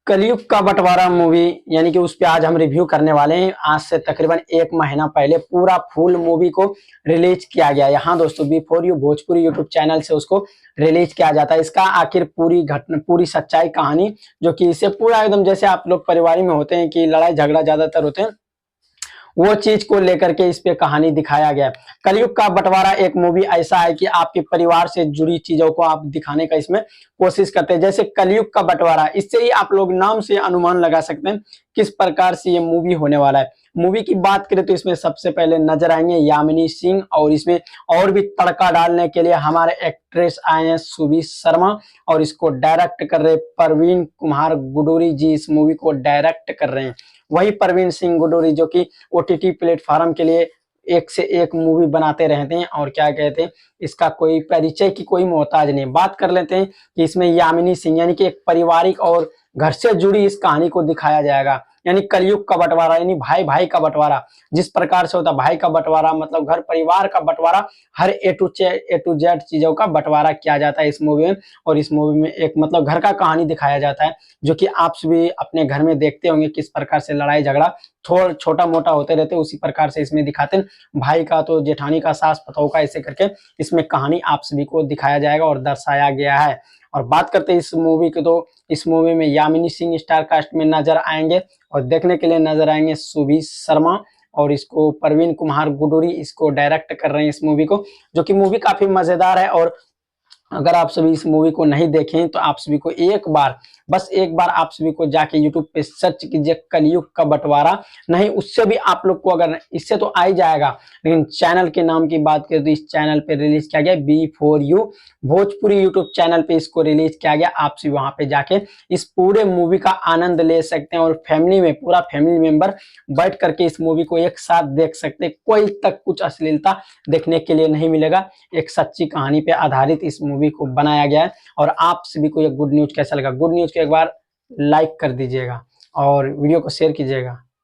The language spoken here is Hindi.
कलयुग का बंटवारा मूवी यानी कि उस पे आज हम रिव्यू करने वाले हैं। आज से तकरीबन 1 महीना पहले पूरा फुल मूवी को रिलीज किया गया। यहाँ दोस्तों before you Bhojpuri YouTube channel से उसको रिलीज किया जाता है। इसका आखिर पूरी घटना, पूरी सच्चाई कहानी, जो कि इसे पूरा एकदम जैसे आप लोग परिवार में होते हैं कि लड़ाई झगड़ा ज्यादातर होते हैं, वो चीज को लेकर के इस पे कहानी दिखाया गया है। कलयुग का बंटवारा एक मूवी ऐसा है कि आपके परिवार से जुड़ी चीजों को आप दिखाने का इसमें कोशिश करते हैं। जैसे कलयुग का बंटवारा, इससे ही आप लोग नाम से अनुमान लगा सकते हैं किस प्रकार से ये मूवी होने वाला है। मूवी की बात करें तो इसमें सबसे पहले नजर आएंगे यामिनी सिंह, और इसमें और भी तड़का डालने के लिए हमारे एक्ट्रेस आए हैं सुबी शर्मा, और इसको डायरेक्ट कर रहे प्रवीण कुमार गुडूरी जी इस मूवी को डायरेक्ट कर रहे हैं। वही प्रवीण सिंह गुडूरी जो कि ओटीटी प्लेटफॉर्म के लिए एक से एक मूवी बनाते रहते हैं, और क्या कहते हैं, इसका कोई परिचय की कोई मोहताज नहीं। बात कर लेते हैं कि इसमें यामिनी सिंह यानी कि एक पारिवारिक और घर से जुड़ी इस कहानी को दिखाया जाएगा। यानी कलयुग का बंटवारा यानी भाई भाई का बंटवारा, जिस प्रकार से होता है भाई का बंटवारा मतलब घर परिवार का बंटवारा, हर ए टू जेड चीजों का बंटवारा किया जाता है इस मूवी में। और इस मूवी में एक मतलब घर का कहानी दिखाया जाता है, जो कि आप सभी अपने घर में देखते होंगे किस प्रकार से लड़ाई झगड़ा थोड़ा छोटा मोटा होते रहते, उसी प्रकार से इसमें दिखाते हैं। भाई का तो जेठानी का, सास पतोह का, ऐसे करके इसमें कहानी आप सभी को दिखाया जाएगा और दर्शाया गया है। और बात करते हैं इस मूवी की, तो इस मूवी में यामिनी सिंह स्टार कास्ट में नजर आएंगे, और देखने के लिए नजर आएंगे सुबी शर्मा, और इसको प्रवीण कुमार गुडूरी इसको डायरेक्ट कर रहे हैं इस मूवी को, जो कि मूवी काफी मजेदार है। और अगर आप सभी इस मूवी को नहीं देखें तो आप सभी को एक बार, बस एक बार आप सभी को जाके यूट्यूब पे सर्च कीजिए कलयुग का बंटवारा। नहीं उससे भी आप लोग को, अगर इससे तो आ ही जाएगा, लेकिन चैनल के नाम की बात करें तो इस चैनल पे रिलीज किया गया बी4U भोजपुरी यूट्यूब चैनल पे इसको रिलीज किया गया। आप सभी वहां पे जाके इस पूरे मूवी का आनंद ले सकते हैं, और फैमिली में पूरा फैमिली मेंबर बैठ करके इस मूवी को एक साथ देख सकते हैं। कोई तक कुछ अश्लीलता देखने के लिए नहीं मिलेगा। एक सच्ची कहानी पे आधारित इस मूवी को बनाया गया है। और आप सभी को ये गुड न्यूज कैसा लगा? गुड न्यूज को एक बार लाइक कर दीजिएगा और वीडियो को शेयर कीजिएगा।